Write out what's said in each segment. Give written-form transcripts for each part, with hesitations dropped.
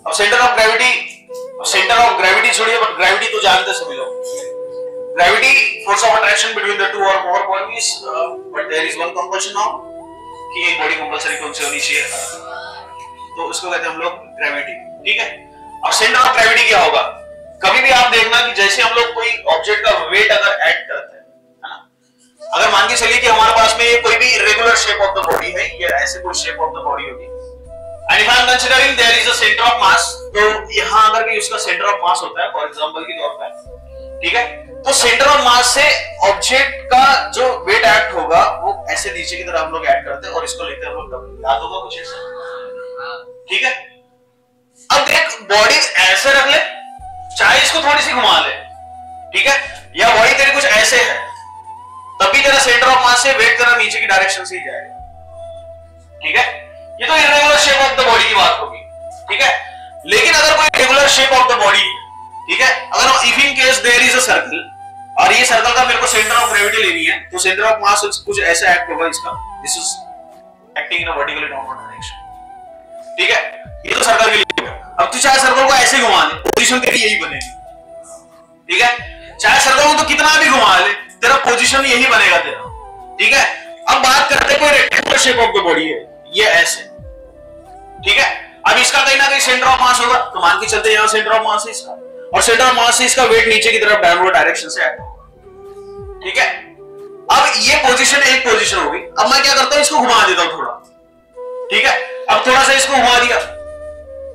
अब centre of gravity छोड़िए, but gravity तो जानते सभी लोग, gravity force of attraction between the two or more bodies, but there is one compulsion now कि एक बॉडी कंपल्सरी कौन सी होनी चाहिए, तो उसको कहते हैं हम लोग ग्रेविटी। ठीक है, अब सेंटर ऑफ ग्रेविटी क्या होगा? कभी भी आप देखना कि जैसे हम लोग कोई ऑब्जेक्ट का वेट अगर ऐड करते हैं, है ना, अगर मान के चलिए कि हमारे पास में कोई भी irregular shape of the body है, ये ऐसे कोई शेप ऑफ द बॉडी होगी, and if I am considering there is a centre of mass, तो यहां अगर भी उसका सेंटर ऑफ मास होता है फॉर एग्जांपल के तौर पर, ठीक है, तो सेंटर ऑफ मास से ऑब्जेक्ट का जो वेट एक्ट होगा वो ऐसे नीचे की तरफ हम लोग ऐड करते हैं और इसको लेते हैं हम लोग, याद होगा कुछ ऐसा। ठीक है, अब देख बॉडी ऐसे रख ले, चाहे इसको थोड़ी सी घुमा ले, ठीक है, या बॉडी तेरी कुछ ऐसे है, तब भी तेरा सेंटर ऑफ मास से वेट तेरा नीचे की डायरेक्शन से ही जाएगा। ठीक है, ये तो irregular shape of the body की बात होगी। ठीक है, लेकिन अगर कोई regular shape of the body, ठीक है, अगर if in case there is a circle और ये सर्कल का मेरे को सेंटर ऑफ ग्रेविटी लेनी है, तो सेंटर ऑफ मास कुछ ऐसा एक्ट होगा इसका, this is acting in a vertically downward direction. ठीक है, ये तो सर्कल के लिए हो गया। अब तू चाहे सर्कल को ऐसे घुमा ले, पोजीशन तेरी यही बनेगी। ठीक है, चाहे सर्कल को तो कितना भी घुमा ले, तेरा पोजीशन यही बनेगा तेरा। ठीक है, अब बात करते हैं कोई rectangular shape of the body है, ये ऐसे, ठीक है, अब इसका कहीं ना कहीं सेंटर ऑफ मास होगा, तो मान के चलते हैं यहां सेंटर ऑफ मास है इसका, और सेंटर ऑफ मास से इसका वेट नीचे की तरफ डाउनवर्ड डायरेक्शन से आएगा। ठीक है, अब ये पोजीशन एक पोजीशन होगी। अब मैं क्या करता हूं, इसको घुमा देता हूं थोड़ा। ठीक है, अब थोड़ा सा इसको घुमा दिया,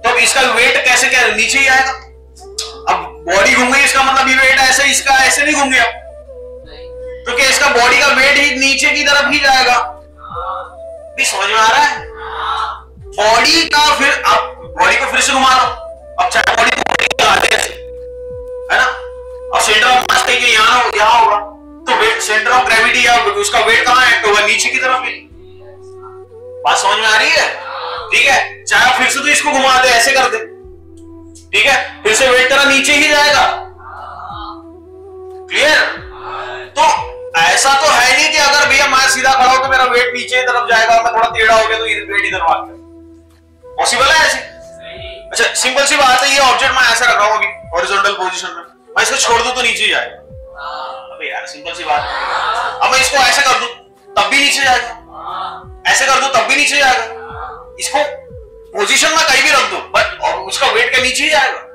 तो इसका वेट कैसे क्या नीचे ही आएगा। अब बॉडी घूम गई, इसका मतलब ये वेट ऐसे, इसका ऐसे नहीं घूम गया, तो क्या इसका बॉडी का वेट ही नीचे की तरफ ही जाएगा। भी समझ में आ रहा है? बॉडी का फिर आप बॉडी को फिर से घुमा लो, अब चाहे बॉडी को लगाते कैसे, है ना, अब सेंटर ऑफ मास कहीं यहां होगा, तो वेट सेंटर ऑफ ग्रेविटी या उसका वेट कहां एक्ट होगा, नीचे की तरफ ही। बात समझ में आ रही है? ठीक है, चाहे फिर से तो इसको घुमा दे, ऐसे कर दे, ठीक है, फिर से वेट तेरा नीचे ही जाएगा। क्लियर? तो ऐसा तो है नहीं कि अगर भैया मैं सीधा खड़ा हूं तो मेरा वेट नीचे तरफ जाएगा, मैं थोड़ा टेढ़ा हो गया तो वेट इधर भाग गया, पॉसिबल है ऐसे? अच्छा, सिंपल सी बात है, ये ऑब्जेक्ट मैं ऐसा रख रहा हूं अभी हॉरिजॉन्टल पोजीशन में, मैं इसको छोड़ दूं तो नीचे ही जाएगा। अबे यार सिंपल सी बात है। अब मैं इसको ऐसे कर दूं तब भी नीचे जाएगा, ऐसे कर दूं तब भी नीचे जाएगा, इसको पोजीशन में कहीं भी रख दो बट उसका वेट के नीचे ही जाएगा।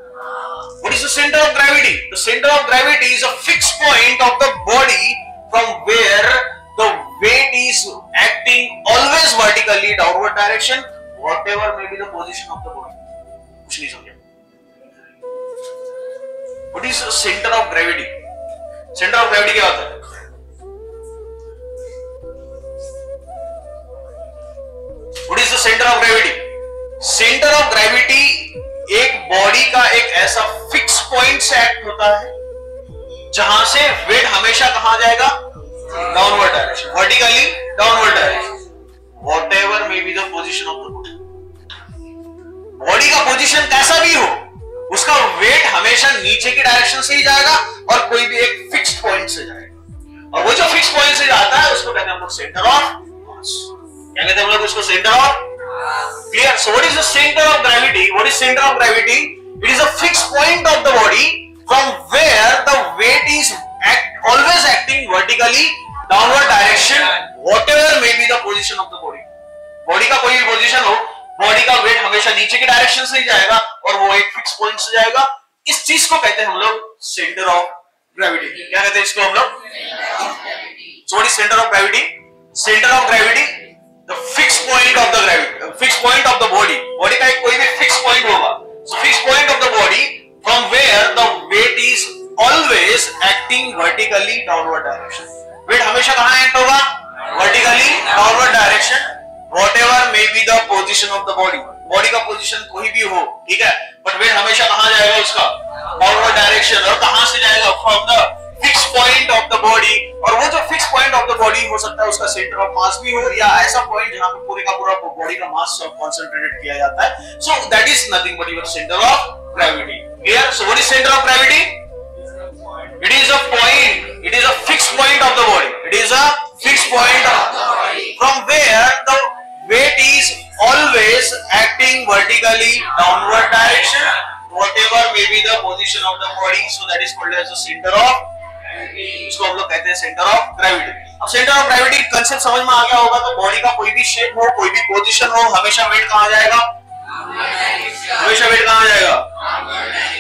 What is the center of gravity? The center of gravity is a fixed point of the body from where the weight is acting always vertically downward direction, whatever may be the position of the body. कुछ नहीं समझे? What is the center of gravity? Center of gravity क्या होता है? What is the center of gravity? Center of gravity एक body का एक ऐसा फिक्स पॉइंट से एक्ट होता है जहां से वेट हमेशा कहां जाएगा, downward direction, vertically downward direction, whatever may be the position of the body. Body का पोजीशन कैसा भी हो, उसका वेट हमेशा नीचे की डायरेक्शन से ही जाएगा और कोई भी एक फिक्स्ड पॉइंट से जाएगा, और वो जो फिक्स पॉइंट से जाता है उसको कहते हैं हम लोग सेंटर ऑफ मास। क्या कहते हैं हम लोग उसको, centre of. Clear? So what is the center of gravity? What is center of gravity? It is a fixed point of the body from where the weight is always acting vertically downward direction, whatever may be the position of the body. Body का कोई भी position हो, body का wait हमेशा नीचे की direction से ही जाएगा और वो एक फिक्स पॉइंट से जाएगा। इस चीज को कहते हैं हम लोग सेंटर ऑफ ग्रेविटी। क्या कहते हैं इसको हम लोग? So what is center of gravity? Center of gravity the fixed point of the gravity, fixed point of the body. Body का एक कोई भी fixed point होगा, so fixed point of the body from where the weight is always acting vertically downward direction. Weight हमेशा कहाँ act होगा? Vertically downward direction, whatever may be the position of the body. Body का position कोई भी हो, ठीक है, but weight हमेशा कहाँ जाएगा उसका? Downward direction। और कहाँ से जाएगा? From the fixed point of the body। और वो जो fix point of the body हो सकता है उसका सेंटर ऑफ मास भी हो, या ऐसा पॉइंट जहां पे पूरे का पूरा बॉडी का मास कंसंट्रेटेड किया जाता है, so that is nothing but your centre of gravity. Clear? So what is centre of gravity? It is a point, it is a fixed point of the body, it is a fixed point from where the weight is always acting vertically downward direction, whatever may be the position of the body, so that is called as the center of gravity. इसको हम लोग कहते हैं centre of gravity. अब centre of gravity concept समझ में आ गया होगा तो बॉडी का कोई भी शेप हो, कोई भी पोजीशन हो, हमेशा वेट कहां जाएगा? हमेशा वेट कहां जाएगा?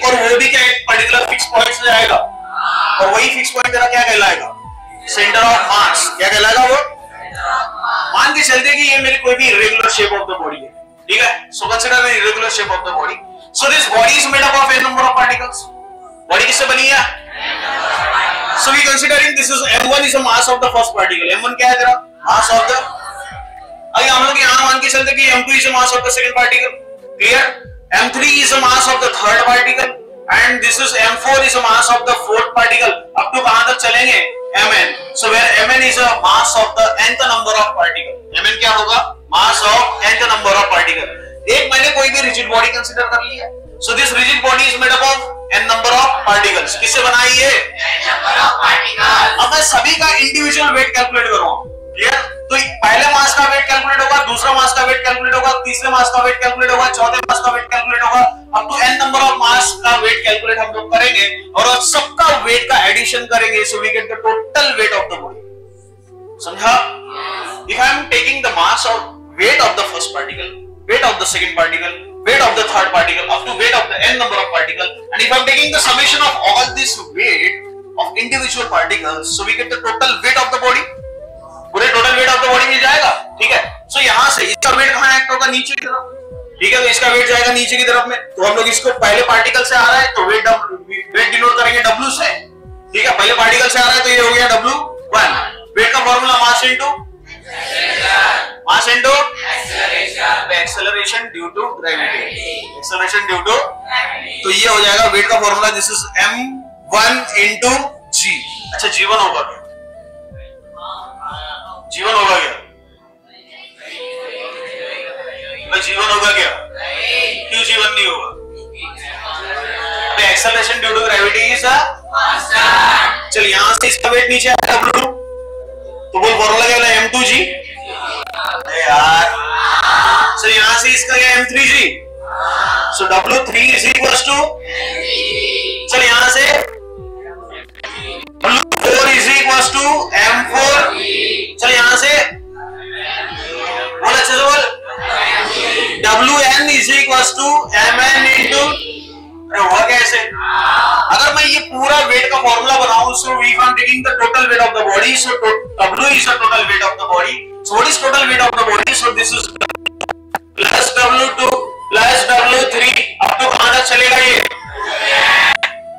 और वो भी क्या एक पर्टिकुलर फिक्स पॉइंट से जाएगा, और वही फिक्स पॉइंट तेरा क्या कहलाएगा? सेंटर ऑफ मास. क्या कहलाएगा वो? मान के चलते कि ये मेरी कोई भी irregular shape of the body है, ठीक है? So consider an irregular shape of the body. So this body is made up of n number of particles. Body किससे बनी है? So we considering this is m1 is the mass of the first particle. m1 क्या है तेरा? Mass of the. अगर हम लोग यहां मान के चलते कि m2 is the mass of the second particle. Clear? m3 is the mass of the third particle and this is m4 is a mass of the fourth particle. अब तो कहां तक चलेंगे? mn. So where mn is a mass of the nth number of particle. mn क्या होगा? mass of nth number of particle. एक मैंने कोई भी रिजिड बॉडी कंसीडर कर लिया. So this rigid body is made up of n number of particles. किससे बना है ये? n number of particles. अब मैं सभी का इंडिविजुअल वेट कैलकुलेट करूंगा. क्लियर? तो पहले मास का वेट कैलकुलेट होगा, दूसरा मास का वेट कैलकुलेट होगा, तीसरे मास का वेट कैलकुलेट होगा, चौथे मास का वेट कैलकुलेट होगा. अब तो n नंबर ऑफ मास का वेट कैलकुलेट हम लोग करेंगे और सबका वेट का एडिशन करेंगे. So we get the total weight of the body. समझा? If I am taking the mass or weight of the first particle, weight of the second particle, weight of the third particle up to weight of the n number of particle, and if I am taking the summation of all this weight of individual particles, so we get the total weight of the body. पूरे total weight of the body मिल जाएगा. ठीक है? सो यहां से इसका wait कहां act होगा? नीचे की तरफ. ठीक है? तो इसका वेट जाएगा नीचे की तरफ में. तो हम लोग इसको पहले पार्टिकल से आ रहा है तो वेट डिनोट करेंगे W से. ठीक है? पहले पार्टिकल से आ रहा है तो ये हो गया W1. वेट का formula mass into acceleration due to gravity. Acceleration due to. तो ये हो जाएगा वेट का formula. This is m1 into g. अच्छा, g1 होगा क्या? जीवन होगा क्या? जीवन होगा क्या? क्यों जीवन नहीं होगा? Acceleration due to gravity is constant. चल यहां से इसका वेट नीचे आया W2 तो वो फॉर्मूला क्या है? m2g. यार चल यहां से इसका क्या? m3g. So W3 is equals to, चल यहां से W4 is equals to m4. चल यहां से बोल, अच्छे से बोल. Wn is equals to mn into. अरे हुआ कैसे? अगर मैं ये पूरा वेट का फॉर्मूला बनाऊं, so we are taking the total weight of the body. So W is the total weight of the body. So what is total weight of the body? So this is plus W2 plus W3. अब तो कहां तक चलेगा ये?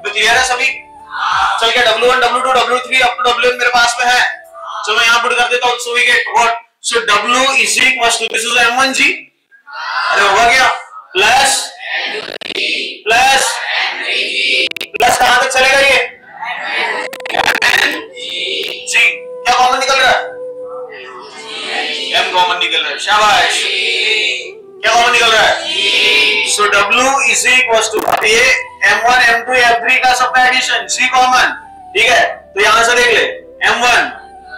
तो clear है सभी? चल क्या W1 W2 W3 up to Wn मेरे पास में है. चलो मैं यहां पुट कर देता हूं. So we get what? So W is equals to, this is m1g. अरे होगा क्या? प्लस प्लस प्लस कहां तक चलेगा ये? g. क्या कॉमन निकल रहा है? m कॉमन निकल रहा है. शाबाश. क्या कॉमन निकल रहा है? सो W इज इक्वल्स टू, ये m1 m2 m3 का सबका एडिशन, g कॉमन. ठीक है? तो यहां से देख ले, m1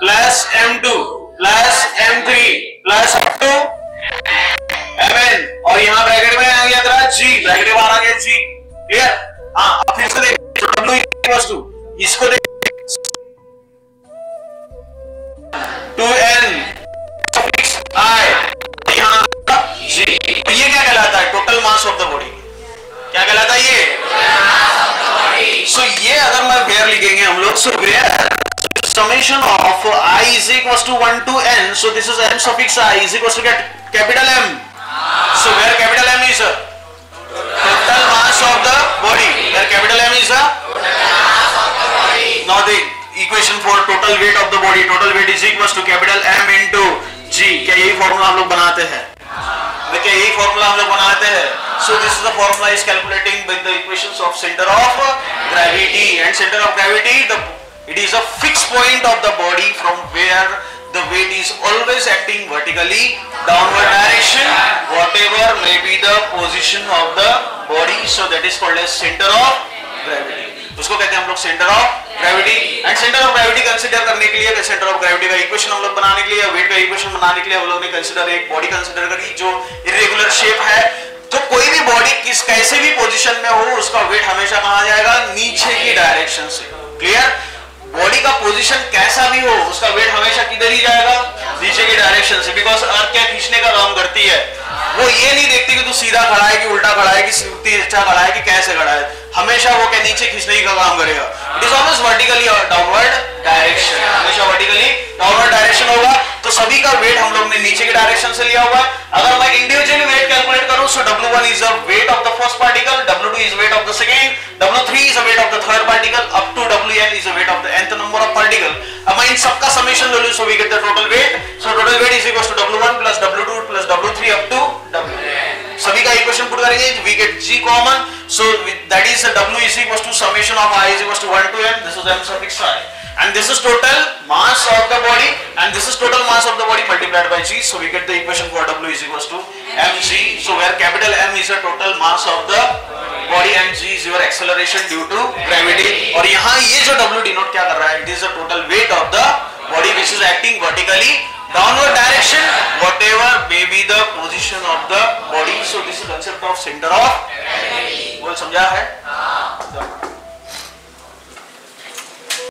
plus m2 plus m3 plus up to mn, और यहां ब्रैकेट में आ गया तेरा g. ब्रैकेट में बाहर आ गया g. क्लियर? हां, अब फिर से देख. W इक्वल्स टू, इसको देख 2n सफिक्स i, यहां g. ये क्या कहलाता है? Total mass of the body. क्या कहलाता है ये? सो ये अगर मैं वेयर लिखेंगे हम लोग, so where summation of I is equals to 1 to n, so this is m suffix I is equals to capital M. So where capital M is total mass of the body, where capital M is total mass of the body. Now the equation for total weight of the body, total weight is equals to capital M into G. क्या यही formula हम लोग बनाते हैं? क्या यही formula हम लोग बनाते हैं? So this is the formula is calculating with the equations of center of gravity, and center of gravity, it is a fixed point of the body from where the weight is always acting vertically downward direction, whatever may be the position of the body. So that is called as center of gravity. उसको कहते हैं हम लोग centre of gravity. And centre of gravity consider करने के लिए, centre of gravity का equation हम लोग बनाने के लिए, वेट का इक्वेशन बनाने के लिए हम लोग ने कंसीडर एक बॉडी कंसीडर करी जो इरेगुलर शेप है। तो कोई भी बॉडी किस कैसे भी पोजीशन में हो, उसका वेट हमेशा कहां जाएगा, नीचे की डायरेक्शन से। क्लियर? बॉडी का पोजीशन कैसा भी हो, उसका वेट हमेशा किधर ही जाएगा, नीचे की डायरेक्शन से। बिकॉज अर्थ क्या खींचने का काम करती है, वो ये नहीं देखती कि तू सीधा खड़ा है कि उल्टा खड़ा है कि सीधा खड़ा है कि कैसे खड़ा है, हमेशा वो क्या नीचे खींचने का काम करेगा। It is always vertically downward direction, हमेशा वर्टिकली डाउनवर्ड डायरेक्शन होगा। तो सभी का वेट हम लोग ने नीचे की डायरेक्शन से लिया हुआ है। अगर मैं इंडिविजुअली वेट कैलकुलेट करूं, so W1 is the weight of the first particle, W2 is weight of the second, W3 is the weight of the third particle, up to Wn is the weight of the nth number of particle. अब मैं इन सबका summation ले लूं, so we get the total weight. So total weight is equal to W1 plus W2 plus W3 up to Wn। सभी का equation put करेंगे, we get G common, so that is W is equal to summation of I is equal to 1 to n, this is m suffix I, and this is total mass of the body, and this is total mass of the body multiplied by G, so we get the equation for W is equals to mg, so where capital M is the total mass of the body and G is your acceleration due to gravity। और यहाँ ये जो W denote क्या कर रहा है, it is the total weight of the body which is acting vertically downward direction whatever may be the position of the body, so this is concept of center of, बोल समझा है?